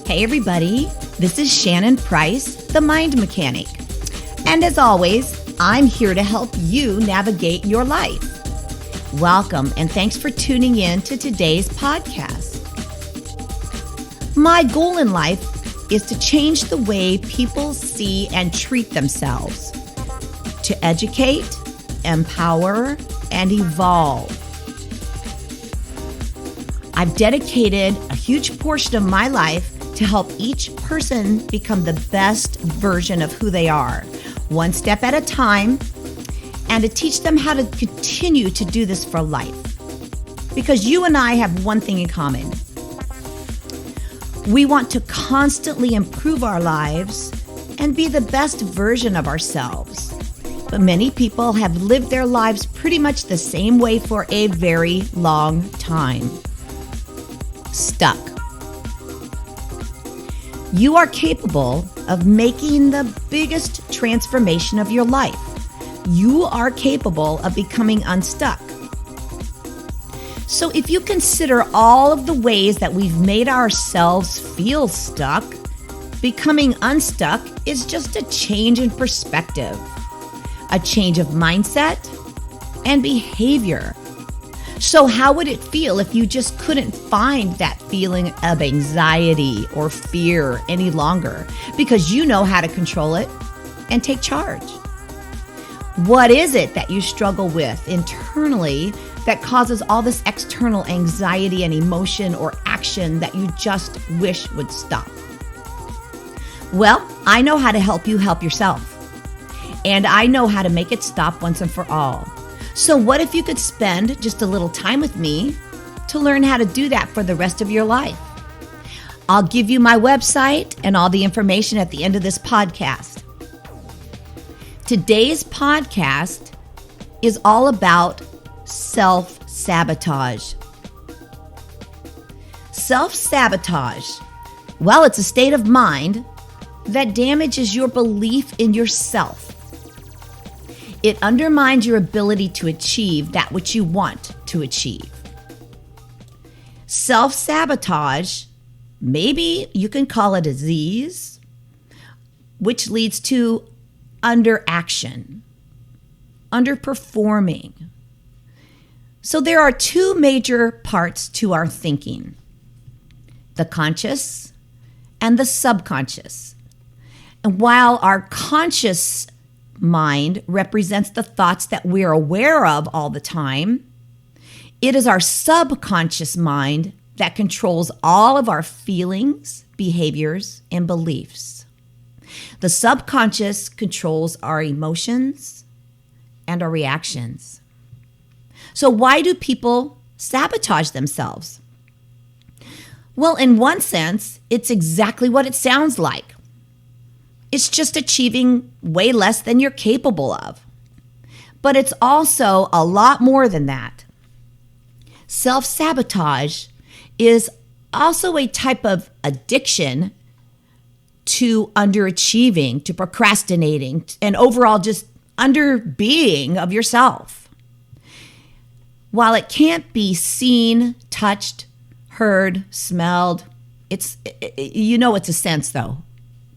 Hey everybody, this is Shannon Price, the Mind Mechanic. And as always, I'm here to help you navigate your life. Welcome and thanks for tuning in to today's podcast. My goal in life is to change the way people see and treat themselves, to educate, empower, and evolve. I've dedicated a huge portion of my life to help each person become the best version of who they are, one step at a time, and to teach them how to continue to do this for life. Because you and I have one thing in common. We want to constantly improve our lives and be the best version of ourselves. But many people have lived their lives pretty much the same way for a very long time. Stuck. You are capable of making the biggest transformation of your life. You are capable of becoming unstuck. So if you consider all of the ways that we've made ourselves feel stuck, becoming unstuck is just a change in perspective, a change of mindset and behavior. So how would it feel if you just couldn't find that feeling of anxiety or fear any longer because you know how to control it and take charge? What is it that you struggle with internally that causes all this external anxiety and emotion or action that you just wish would stop? Well, I know how to help you help yourself. And I know how to make it stop once and for all. So what if you could spend just a little time with me to learn how to do that for the rest of your life? I'll give you my website and all the information at the end of this podcast. Today's podcast is all about self-sabotage. Self-sabotage, well, it's a state of mind that damages your belief in yourself. It undermines your ability to achieve that which you want to achieve. Self-sabotage, maybe you can call it a disease, which leads to underaction, underperforming. So there are two major parts to our thinking: the conscious and the subconscious. And while our conscious mind represents the thoughts that we're aware of all the time, it is our subconscious mind that controls all of our feelings, behaviors, and beliefs. The subconscious controls our emotions and our reactions. So why do people sabotage themselves? Well, in one sense, it's exactly what it sounds like. It's just achieving way less than you're capable of. But it's also a lot more than that. Self-sabotage is also a type of addiction to underachieving, to procrastinating, and overall just underbeing of yourself. While it can't be seen, touched, heard, smelled, it's a sense though.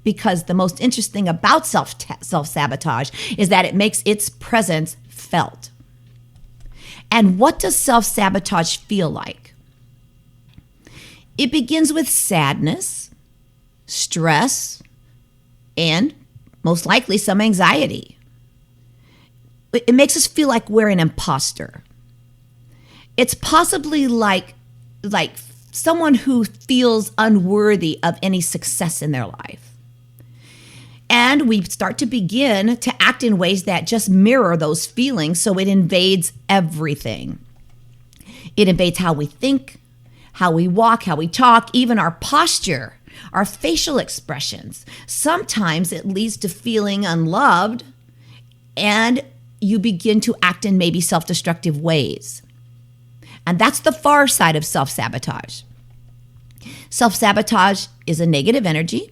Because the most interesting about self-sabotage is that it makes its presence felt. And what does self-sabotage feel like? It begins with sadness, stress, and most likely some anxiety. It makes us feel like we're an imposter. It's possibly like someone who feels unworthy of any success in their life. And we start to begin to act in ways that just mirror those feelings, so it invades everything. It invades how we think, how we walk, how we talk, even our posture, our facial expressions. Sometimes it leads to feeling unloved, and you begin to act in maybe self-destructive ways. And that's the far side of self-sabotage. Self-sabotage is a negative energy.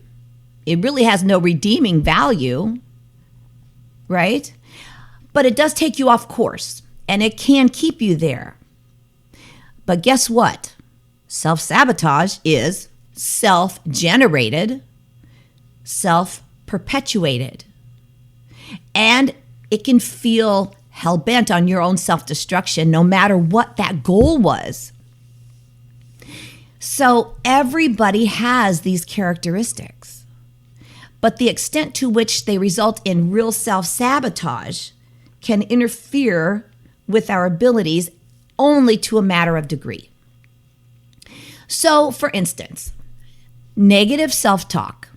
It really has no redeeming value, right? But it does take you off course, and it can keep you there. But guess what? Self-sabotage is self-generated, self-perpetuated. And it can feel hell-bent on your own self-destruction no matter what that goal was. So everybody has these characteristics, but the extent to which they result in real self-sabotage can interfere with our abilities only to a matter of degree. So, for instance, negative self-talk.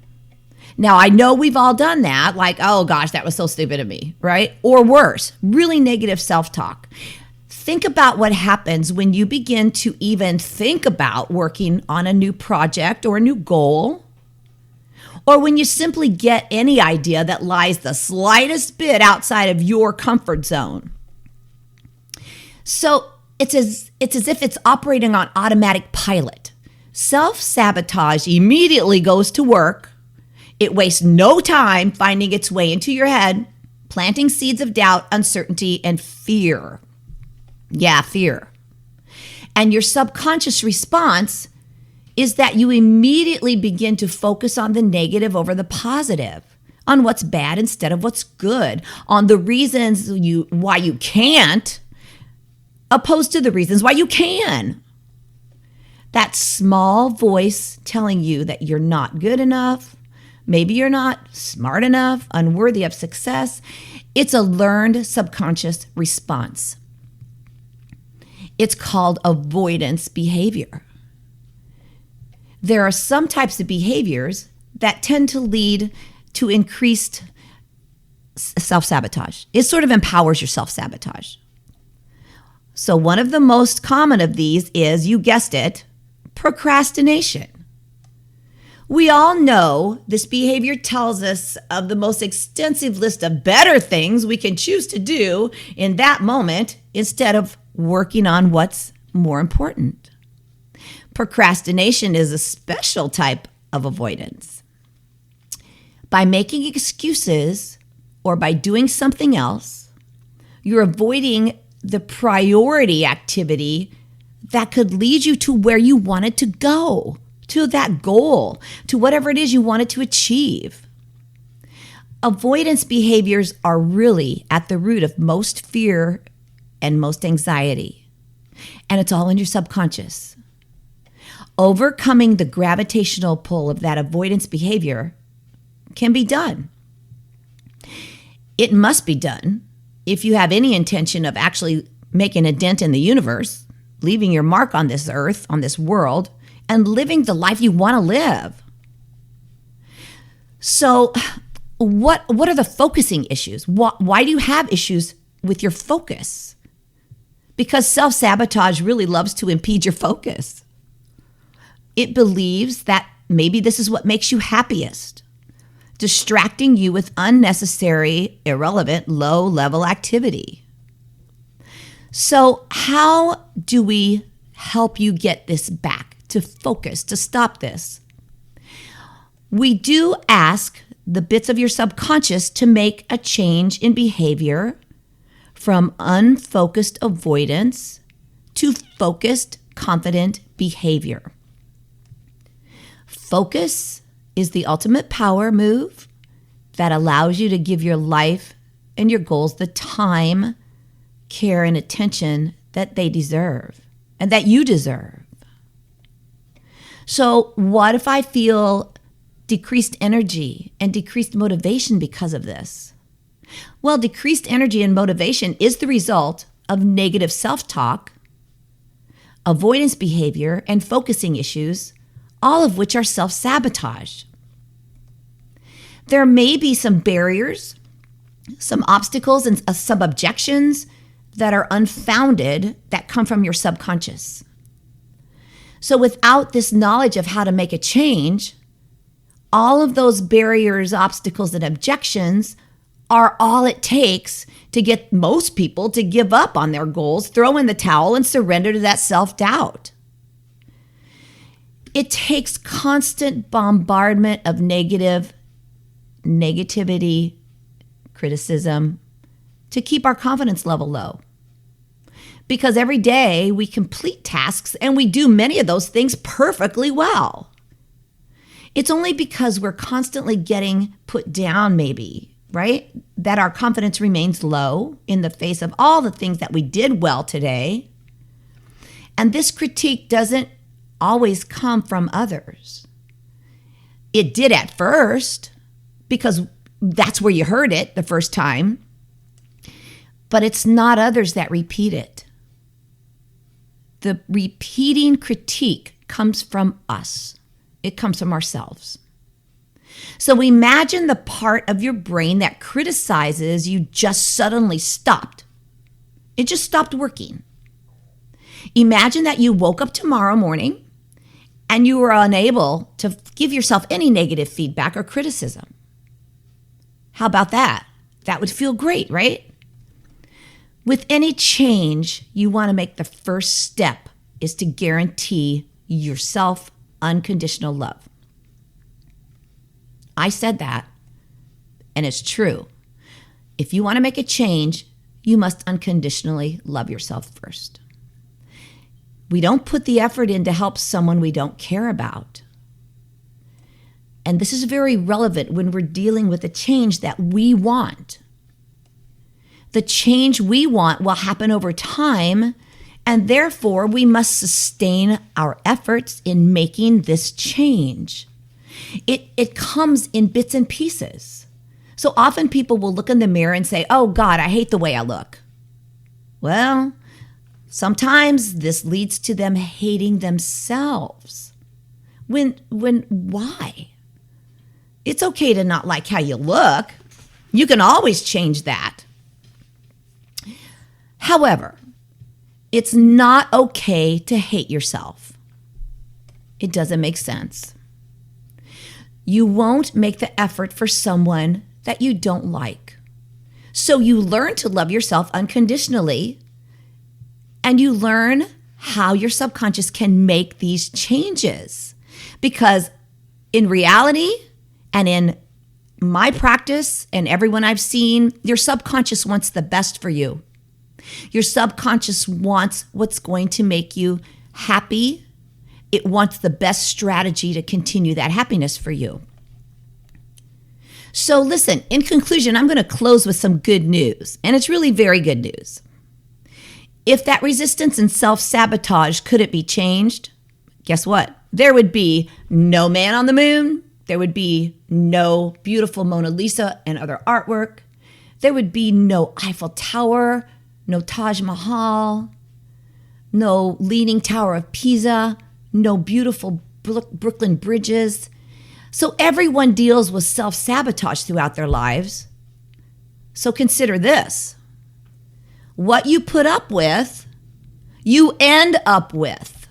Now, I know we've all done that, like, oh gosh, that was so stupid of me, right? Or worse, really negative self-talk. Think about what happens when you begin to even think about working on a new project or a new goal, or when you simply get any idea that lies the slightest bit outside of your comfort zone. So it's as if it's operating on automatic pilot. Self-sabotage immediately goes to work. It wastes no time finding its way into your head, planting seeds of doubt, uncertainty, and fear. Yeah, fear. And your subconscious response is that you immediately begin to focus on the negative over the positive, on what's bad instead of what's good, on the reasons why you can't, opposed to the reasons why you can. That small voice telling you that you're not good enough, maybe you're not smart enough, unworthy of success, it's a learned subconscious response. It's called avoidance behavior. There are some types of behaviors that tend to lead to increased self-sabotage. It sort of empowers your self-sabotage. So one of the most common of these is, you guessed it, procrastination. We all know this behavior tells us of the most extensive list of better things we can choose to do in that moment instead of working on what's more important. Procrastination is a special type of avoidance. By making excuses or by doing something else, you're avoiding the priority activity that could lead you to where you wanted to go, to that goal, to whatever it is you wanted to achieve. Avoidance behaviors are really at the root of most fear and most anxiety, and it's all in your subconscious. Overcoming the gravitational pull of that avoidance behavior can be done. It must be done if you have any intention of actually making a dent in the universe, leaving your mark on this earth, on this world, and living the life you want to live. So what are the focusing issues? Why do you have issues with your focus? Because self-sabotage really loves to impede your focus. It believes that maybe this is what makes you happiest, distracting you with unnecessary, irrelevant, low-level activity. So how do we help you get this back, to focus, to stop this? We do ask the bits of your subconscious to make a change in behavior from unfocused avoidance to focused, confident behavior. Focus is the ultimate power move that allows you to give your life and your goals the time, care, and attention that they deserve and that you deserve. So what if I feel decreased energy and decreased motivation because of this? Well, decreased energy and motivation is the result of negative self-talk, avoidance behavior, and focusing issues, all of which are self-sabotage. There may be some barriers, some obstacles, and some objections that are unfounded that come from your subconscious. So without this knowledge of how to make a change, all of those barriers, obstacles, and objections are all it takes to get most people to give up on their goals, throw in the towel, and surrender to that self-doubt. It takes constant bombardment of negativity, criticism, to keep our confidence level low. Because every day we complete tasks and we do many of those things perfectly well. It's only because we're constantly getting put down, maybe, right? That our confidence remains low in the face of all the things that we did well today. And this critique doesn't always come from others. It did at first, because that's where you heard it the first time. But it's not others that repeat it. The repeating critique comes from us. It comes from ourselves. So imagine the part of your brain that criticizes you just suddenly stopped. It just stopped working. Imagine that you woke up tomorrow morning and you were unable to give yourself any negative feedback or criticism. How about that? That would feel great, right? With any change, you want to make the first step is to guarantee yourself unconditional love. I said that, and it's true. If you want to make a change, you must unconditionally love yourself first. We don't put the effort in to help someone we don't care about. And this is very relevant when we're dealing with a change that we want. The change we want will happen over time, and therefore we must sustain our efforts in making this change. It comes in bits and pieces. So often people will look in the mirror and say, "Oh God, I hate the way I look." Well, sometimes this leads to them hating themselves. Why? It's okay to not like how you look. You can always change that. However, it's not okay to hate yourself. It doesn't make sense. You won't make the effort for someone that you don't like. So you learn to love yourself unconditionally, and you learn how your subconscious can make these changes. Because in reality, and in my practice and everyone I've seen, your subconscious wants the best for you. Your subconscious wants what's going to make you happy. It wants the best strategy to continue that happiness for you. So listen, in conclusion, I'm going to close with some good news, and it's really very good news. If that resistance and self-sabotage couldn't be changed, guess what? There would be no man on the moon. There would be no beautiful Mona Lisa and other artwork. There would be no Eiffel Tower, no Taj Mahal, no Leaning Tower of Pisa, no beautiful Brooklyn bridges. So everyone deals with self-sabotage throughout their lives. So consider this. What you put up with, you end up with.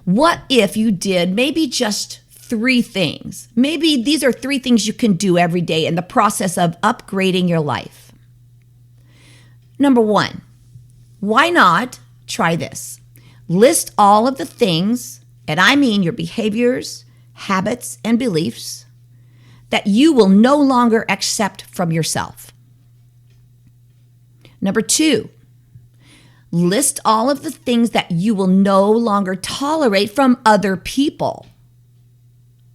What if you did maybe just 3 things? Maybe these are 3 things you can do every day in the process of upgrading your life. Number 1, why not try this? List all of the things, and I mean your behaviors, habits, and beliefs that you will no longer accept from yourself. Number 2, list all of the things that you will no longer tolerate from other people.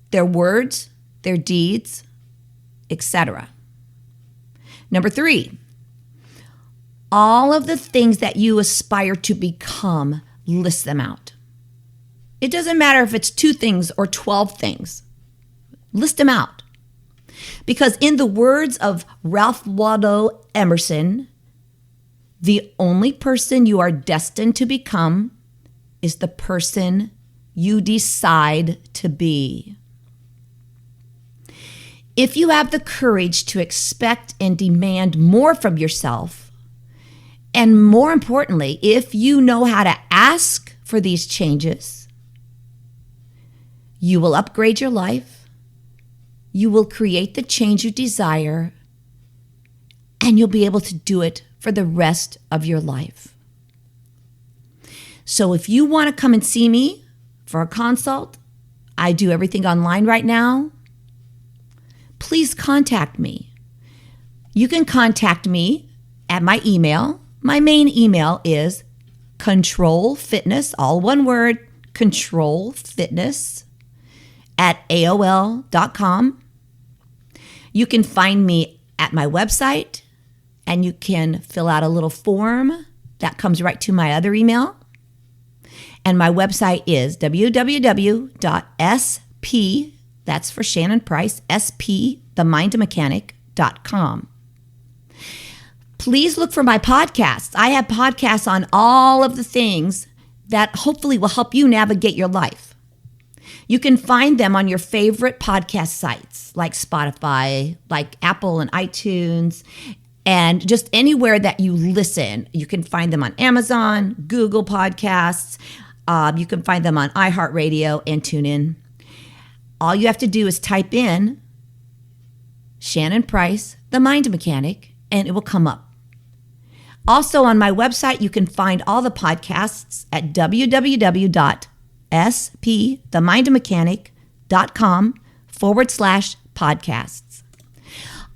Their words, their deeds, etc. Number 3, all of the things that you aspire to become, list them out. It doesn't matter if it's 2 things or 12 things. List them out. Because in the words of Ralph Waldo Emerson, the only person you are destined to become is the person you decide to be. If you have the courage to expect and demand more from yourself, and more importantly, if you know how to ask for these changes, you will upgrade your life, you will create the change you desire, and you'll be able to do it for the rest of your life. So if you want to come and see me for a consult, I do everything online right now. Please contact me. You can contact me at my email. My main email is controlfitness, all one word, controlfitness at AOL.com. You can find me at my website, and you can fill out a little form that comes right to my other email. And my website is www.sp, that's for Shannon Price, spthemindmechanic.com. Please look for my podcasts. I have podcasts on all of the things that hopefully will help you navigate your life. You can find them on your favorite podcast sites like Spotify, like Apple and iTunes, and just anywhere that you listen. You can find them on Amazon, Google Podcasts. You can find them on iHeartRadio and TuneIn. All you have to do is type in Shannon Price, the Mind Mechanic, and it will come up. Also on my website, you can find all the podcasts at www.spthemindmechanic.com/podcasts.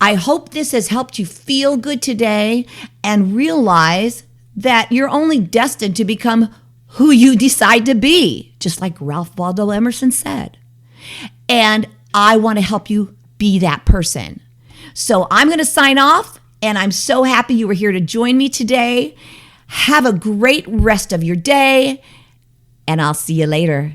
I hope this has helped you feel good today and realize that you're only destined to become who you decide to be, just like Ralph Waldo Emerson said. And I want to help you be that person. So I'm going to sign off, and I'm so happy you were here to join me today. Have a great rest of your day, and I'll see you later.